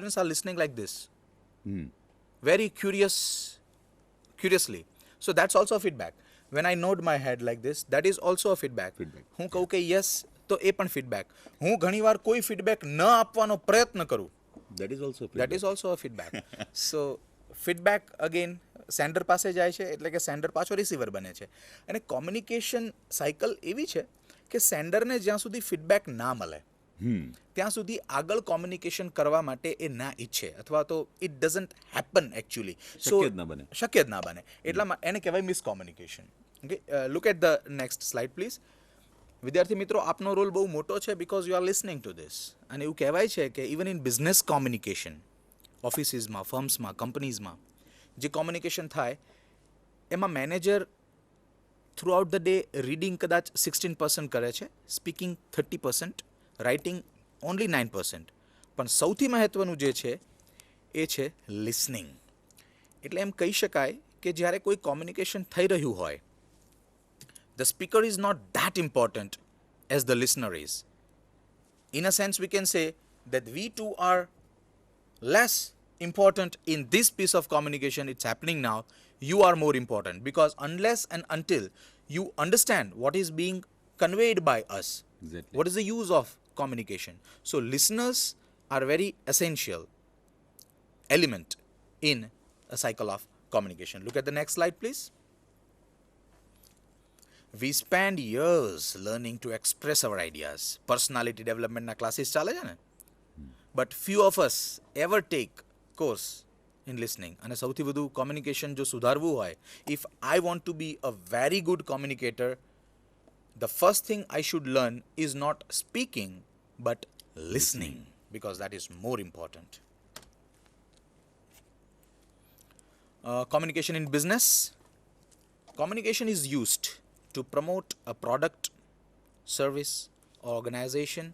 students are listening like this, very curiously. So that's also a feedback. When I nod my head like this, that is also a feedback. હું કહું કે yes, તો એ પણ feedback. હું ઘણીવાર કોઈ feedback ન આપવાનો પ્રયત્ન કરું, That is also that is also a feedback. So feedback again sender પાસે જાય છે, એટલે કે સેન્ડર પાછો રિસીવર બને છે. અને કોમ્યુનિકેશન સાયકલ એવી છે કે સેન્ડરને જ્યાં સુધી ફીડબેક ના મળે ત્યાં સુધી આગળ કોમ્યુનિકેશન કરવા માટે એ ના ઈચ્છે, અથવા તો ઇટ ડઝન્ટ હેપન એકચ્યુઅલી. શક્ય જ ના બને. એટલા એને કહેવાય miscommunication. Okay, look at the next slide please. વિદ્યાર્થી મિત્રો, આપનો રોલ બહુ મોટો છે because you are listening to this. અને એવું કહેવાય છે કે ઇવન ઇન બિઝનેસ કોમ્યુનિકેશન, ઓફિસીસમાં, ફર્મ્સમાં, કંપનીઝમાં જે કોમ્યુનિકેશન થાય એમાં manager throughout the day reading કદાચ 16% કરે છે, સ્પીકિંગ 30%, રાઇટિંગ ઓનલી 9%. પણ સૌથી મહત્ત્વનું જે છે એ છે લિસનિંગ. એટલે એમ કહી શકાય કે જ્યારે કોઈ કોમ્યુનિકેશન થઈ રહ્યું હોય, the speaker is not that important as the listener is. In a sense, we can say that we too are less important in this piece of communication. It's happening now. You are more important, because unless and until you understand what is being conveyed by us, Exactly. what is the use of communication. So listeners are very essential element in a cycle of communication. Look at the next slide, please. We spend years learning to express our ideas. Personality development na classes chale છે ને, but few of us ever take course in listening. અને સૌથી વધુ communication જો સુધારવું હોય, if I want to be a very good communicator, the first thing I should learn is not speaking but listening, because that is more important. Communication in business. Communication is used to promote a product, service, or organization,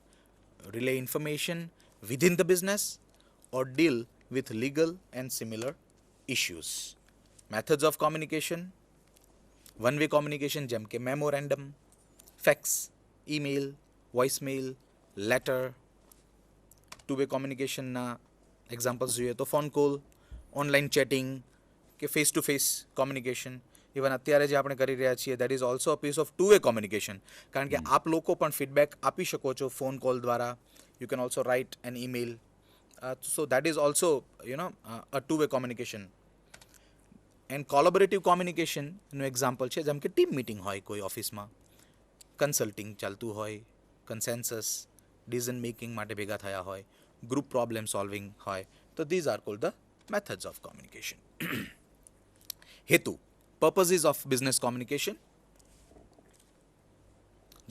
relay information within the business, or deal with legal and similar issues. Methods of communication. One-way communication જેમ કે memorandum, fax, email, voicemail, letter. Two-way communication ના examples જોઈએ તો phone call, online chatting કે face-to-face communication. Even અત્યારે જે આપણે કરી રહ્યા છીએ, that is also a piece of two way communication. કારણ કે આપ લોકો પણ ફીડબેક આપી શકો છો ફોન કોલ દ્વારા. You can also write an email. So that is also a two way communication. And collaborative કોમ્યુનિકેશનનું એક્ઝામ્પલ છે જેમ કે ટીમ મિટિંગ હોય કોઈ ઓફિસમાં, કન્સલ્ટિંગ ચાલતું હોય, કન્સેન્સસ ડિસિઝન મેકિંગ માટે ભેગા થયા હોય, ગ્રુપ પ્રોબ્લેમ સોલ્વિંગ હોય. તો these are called the methods of communication. હેતુ, purposes of business communication.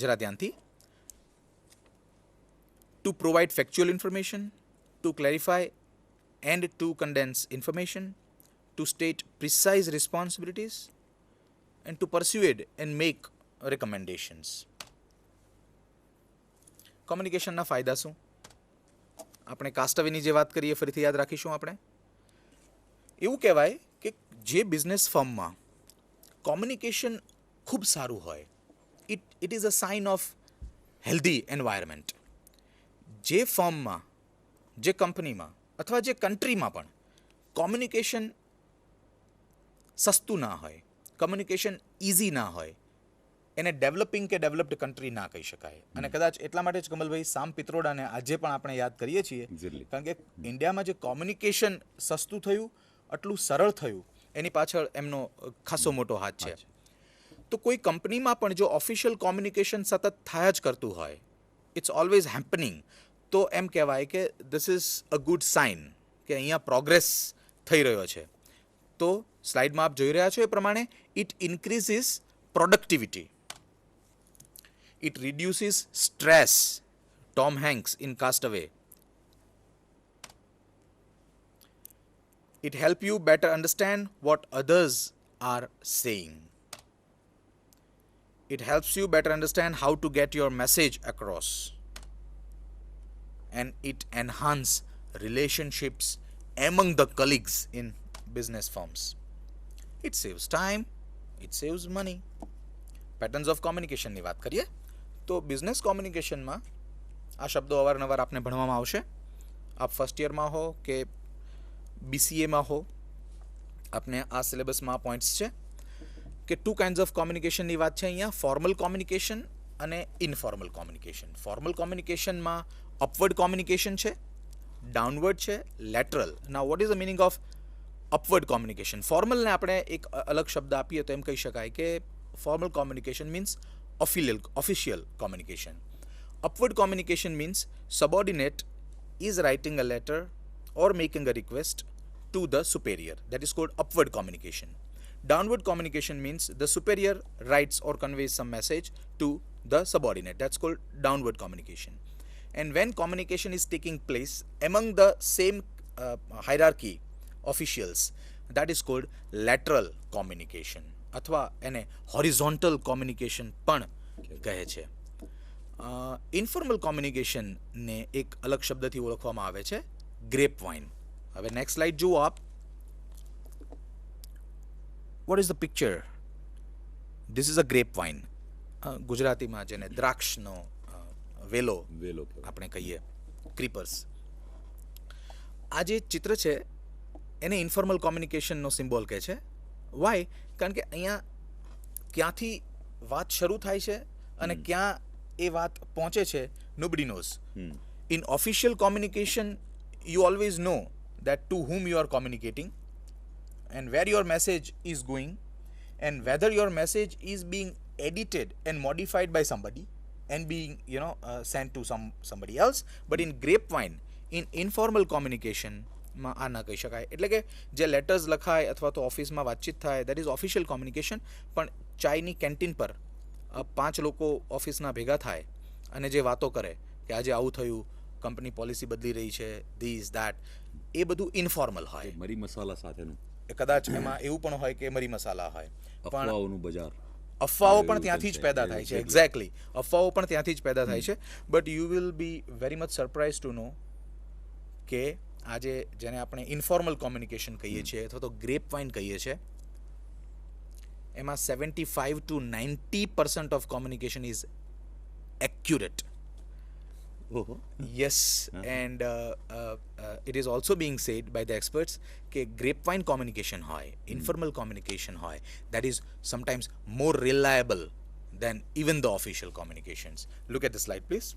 જરા ધ્યાનથી. To provide factual information, to clarify and to condense information, to state precise responsibilities, and to persuade and make recommendations. કોમ્યુનિકેશનના ફાયદા શું? આપણે કાસ્ટવેની જે વાત કરીએ ફરીથી યાદ રાખીશું. આપણે એવું કહેવાય કે જે બિઝનેસ ફર્મમાં કોમ્યુનિકેશન ખૂબ સારું હોય, it is a sign of healthy environment. જે ફર્મમાં, જે કંપનીમાં અથવા જે કન્ટ્રીમાં પણ કોમ્યુનિકેશન સસ્તું ના હોય, કોમ્યુનિકેશન ઇઝી ના હોય, એને ડેવલપિંગ કે ડેવલપ્ડ કન્ટ્રી ના કહી શકાય. અને કદાચ એટલા માટે જ કમલભાઈ સામ પિત્રોડાને આજે પણ આપણે યાદ કરીએ છીએ, કારણ કે ઇન્ડિયામાં જે કોમ્યુનિકેશન સસ્તું થયું, આટલું સરળ થયું, એની પાછળ એમનો ખાસો મોટો હાથ છે. તો કોઈ કંપનીમાં પણ જો ઓફિશિયલ કોમ્યુનિકેશન સતત થયા જ કરતું હોય, ઇટ્સ ઓલવેઝ હેપનિંગ, તો એમ કહેવાય કે this is a good sign કે અહીંયા પ્રોગ્રેસ થઈ રહ્યો છે. તો સ્લાઇડમાં આપ જોઈ રહ્યા છો એ પ્રમાણે it increases productivity, it reduces stress. Tom Hanks in Cast Away. It helps you better understand what others are saying. It helps you better understand how to get your message across. And it enhances relationships among the colleagues in business firms. It saves time, it saves money. Patterns of communication ની વાત કરીએ તો business કોમ્યુનિકેશનમાં આ શબ્દો અવારનવાર આપને ભણવામાં આવશે. આપ ફર્સ્ટ યરમાં હો કે BCAમાં હો, આપને આ સિલેબસમાં પોઈન્ટ્સ છે કે 2 કાઇન્ડ્સ ઓફ કોમ્યુનિકેશનની વાત છે અહીંયા, ફોર્મલ કોમ્યુનિકેશન અને ઇનફોર્મલ કોમ્યુનિકેશન. ફોર્મલ કોમ્યુનિકેશનમાં અપવર્ડ કોમ્યુનિકેશન છે, ડાઉનવર્ડ છે, lateral. Now what is the meaning of upward communication? ફોર્મલને આપણે એક અલગ શબ્દ આપીએ તો એમ કહી શકાય કે formal communication means official communication. Upward communication means subordinate is writing a letter or making a request to the superior. That is called upward communication. Downward communication means the superior writes or conveys some message to the subordinate. That's called downward communication. And when communication is taking place among the same hierarchy officials, that is called lateral communication. અથવા એને horizontal communication પણ કહે છે. Informal કોમ્યુનિકેશનને એક અલગ શબ્દથી ઓળખવામાં આવે છે, ગ્રેપ વાઇન. હવે નેક્સ્ટ સ્લાઇડ જુઓ આપ. Vote is the picture? This is a grape wine. ગુજરાતીમાં જેને દ્રાક્ષનો વેલો આપણે કહીએ, ક્રીપર્સ. આ જે ચિત્ર છે એને ઇન્ફોર્મલ કોમ્યુનિકેશનનો સિમ્બોલ કહે છે. વાય? કારણ કે અહીંયા ક્યાંથી વાત શરૂ થાય છે અને ક્યાં એ વાત પહોંચે છે, nobody knows. In official communication, you always know that to whom you are communicating and where your message is going and whether your message is being edited and modified by somebody and being sent to somebody else. But in grapevine, in informal communication, માં આ ના કહી શકાય. એટલે કે જે letters લખાય અથવા તો ઓફિસમાં વાતચીત થાય, દેટ ઇઝ ઓફિશિયલ કોમ્યુનિકેશન. પણ ચાયની કેન્ટીન પર 5 લોકો ઓફિસના ભેગા થાય અને જે વાતો કરે કે આજે આવું થયું, કંપની પોલિસી બદલી રહી છે, ધીસ દેટ, એ બધું ઇન્ફોર્મલ હોય. મરી મસાલા સાથેનું કદાચ એમાં એવું પણ હોય કે મરી મસાલા હોય, પણ અફવાઓનું બજાર, અફવાઓ પણ ત્યાંથી જ પેદા થાય છે. એક્ઝેક્ટલી, અફવાઓ પણ ત્યાંથી જ પેદા થાય છે. But you will be very much surprise to know કે આજે જેને આપણે ઇન્ફોર્મલ કોમ્યુનિકેશન કહીએ છીએ અથવા તો ગ્રેપ વાઇન કહીએ છીએ, એમાં 75 to 90% of communication is accurate. Yes, and it is also being said by the experts કે grapevine communication હોય, informal communication હોય, that is sometimes more reliable than even the official communications. Look at the slide, please.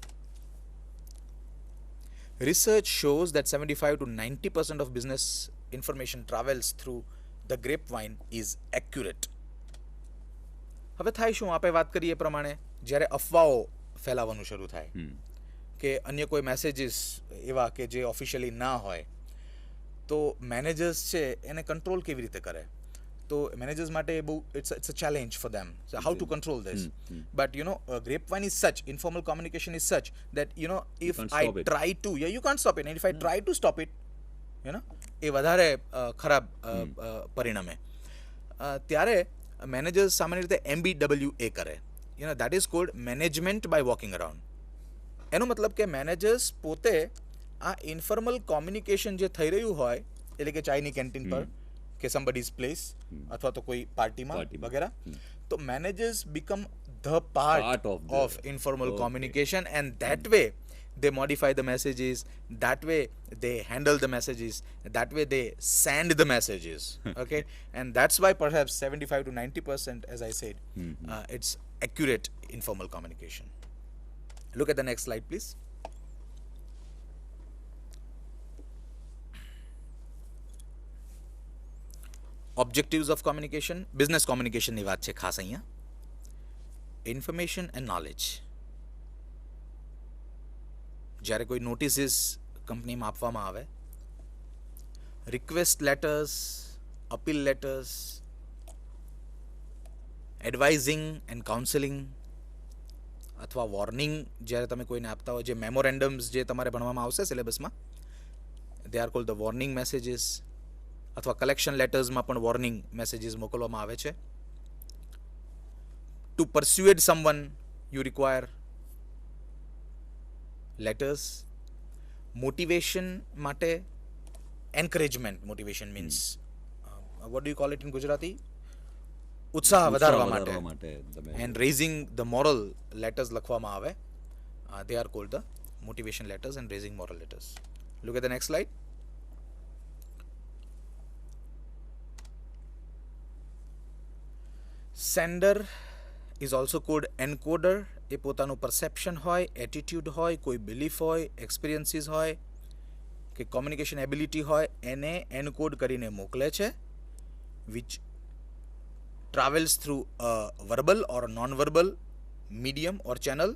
Research shows that 75 to 90% of business information travels through the grapevine is accurate. હવે થાય શું? આપણે વાત કરીએ પ્રમાણે જ્યારે અફવાઓ ફેલાવાનું શરૂ થાય કે અન્ય કોઈ મેસેજીસ એવા કે જે ઓફિશિયલી ના હોય, તો મેનેજર્સ છે એને કંટ્રોલ કેવી રીતે કરે? તો મેનેજર્સ માટે બહુ it's a challenge for them, how to control this. But grapevine is such, informal communication is such that if I try to, you can't stop it, and if I try to stop it, એ વધારે ખરાબ પરિણમે. ત્યારે managers સામાન્ય રીતે MBWA કરે, that is called management by walking around. એનો મતલબ કે મેનેજર્સ પોતે આ ઇન્ફોર્મલ કોમ્યુનિકેશન જે થઈ રહ્યું હોય, એટલે કે ચાયની કેન્ટીન પર કે somebody's place અથવા તો કોઈ પાર્ટીમાં વગેરે, તો managers become the part of informal communication, and that way they modify the messages, that way they handle the messages, that way they send the messages. Okay, and that's why perhaps 75 to 90%, as I said, it's accurate informal communication. Look at the next slide, please. Objectives of communication, business communication ની વાત છે ખાસ અહીંયા. Information and knowledge. જ્યારે કોઈ નોટિસીસ કંપનીમાં આપવામાં આવે, request letters, appeal letters, advising and counselling અથવા વોર્નિંગ જ્યારે તમે કોઈને આપતા હોય, જે મેમોરેન્ડમ્સ જે તમારે ભણવામાં આવશે સિલેબસમાં, they are called the warning messages. અથવા કલેક્શન લેટર્સમાં પણ વોર્નિંગ મેસેજીસ મોકલવામાં આવે છે. To persuade someone you require letters. Motivation માટે encouragement, motivation means what do you call it in Gujarati? ઉત્સાહ વધારવા માટે. And raising the moral letters લખવામાં આવે, they are called the motivation letters and raising moral letters. Look at the next slide. Sender is also called encoder. એ પોતાનું perception હોય, attitude હોય, કોઈ belief હોય, એક્સપિરિયન્સીસ હોય કે કોમ્યુનિકેશન એબિલિટી હોય એને એનકોડ કરીને મોકલે છે, which travels through verbal or non verbal medium or channel,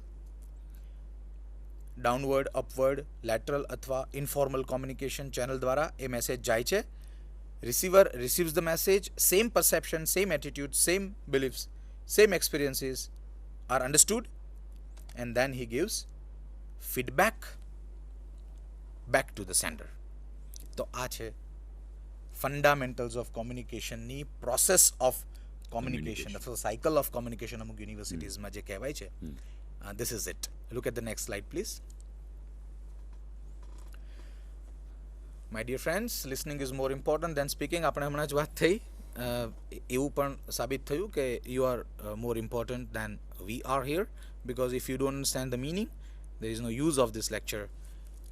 downward, upward, lateral અથવા ઇન્ફોર્મલ કોમ્યુનિકેશન ચેનલ દ્વારા એ મેસેજ જાય છે. Receiver receives the message, same perception, same attitude, same beliefs, same experiences are understood, and then he gives feedback back to the sender. તો આ છે fundamentals of કોમ્યુનિકેશનની process of communication અથવા cycle of communication અમુક યુનિવર્સિટીઝમાં જે કહેવાય છે. This is it. Look at the next slide, please. My dear friends, listening is more important than speaking. આપણે હમણાં જ વાત થઈ, એવું પણ સાબિત થયું કે you are more important than we are here, because if you don't understand the meaning, there is no use of this lecture.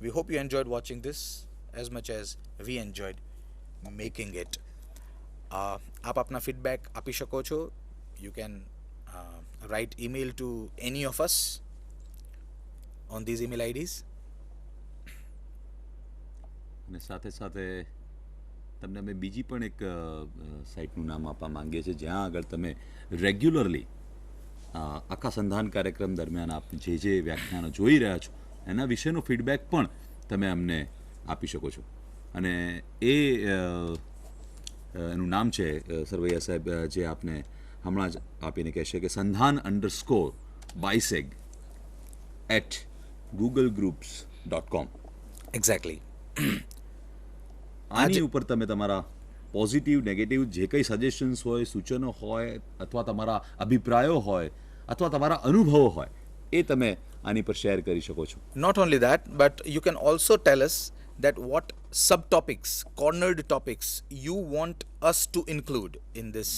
We hope you enjoyed watching this as much as we enjoyed making it. આપ આપના feedback આપી શકો છો. You can write email to any of us on these email IDs. અને સાથે સાથે તમને અમે બીજી પણ એક સાઇટનું નામ આપવા માંગીએ છીએ જ્યાં આગળ તમે રેગ્યુલરલી આખા સંધાન કાર્યક્રમ દરમિયાન આપ જે વ્યાખ્યાનો જોઈ રહ્યા છો એના વિશેનો ફીડબેક પણ તમે અમને આપી શકો છો. અને એનું નામ છે સરવૈયા સાહેબ જે આપને હમણાં જ આપીને કહેશે કે sandhan_biceg@googlegroups.com. Exactly. આની ઉપર તમે તમારા પોઝિટિવ નેગેટિવ જે કંઈ સજેશન્સ હોય, સૂચનો હોય, અથવા તમારા અભિપ્રાયો હોય, અથવા તમારા અનુભવો હોય એ તમે આની પર શેર કરી શકો છો. Not only that, but you can also tell us that what subtopics, cornered topics you want us to include in this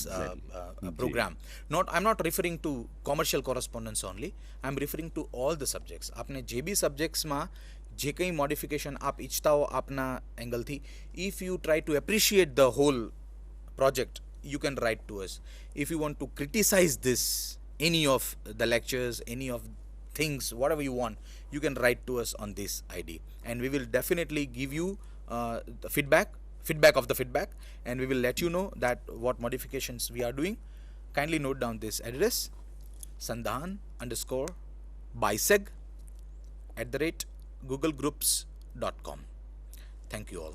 program. I'm not referring to commercial correspondence only. I'm referring to all the subjects. આપને જે બી સબ્જેક્ટ્સમાં જે કંઈ modification આપ ઈચ્છતા હો આપના એંગલથી, if you try to appreciate the whole project, you can write to us. If you want to criticize this, any of the lectures, any of things, whatever you want, you can write to us on this ID, and we will definitely give you the feedback of the feedback, and we will let you know that what modifications we are doing. Kindly note down this address: sandhan_biceg@googlegroups.com. Thank you all.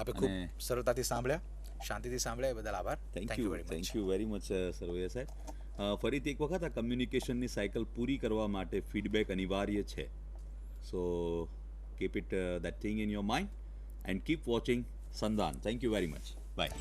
આપે ખૂબ સરળતાથી સાંભળ્યા, શાંતિથી સાંભળ્યા, એ બદલ આભાર. Thank you very much Sarvaiya સાહેબ. ફરીથી એક વખત આ કમ્યુનિકેશનની સાયકલ પૂરી કરવા માટે ફીડબેક અનિવાર્ય છે. સો keep it that thing in your mind and keep watching Sandhan. Thank you very much. Bye.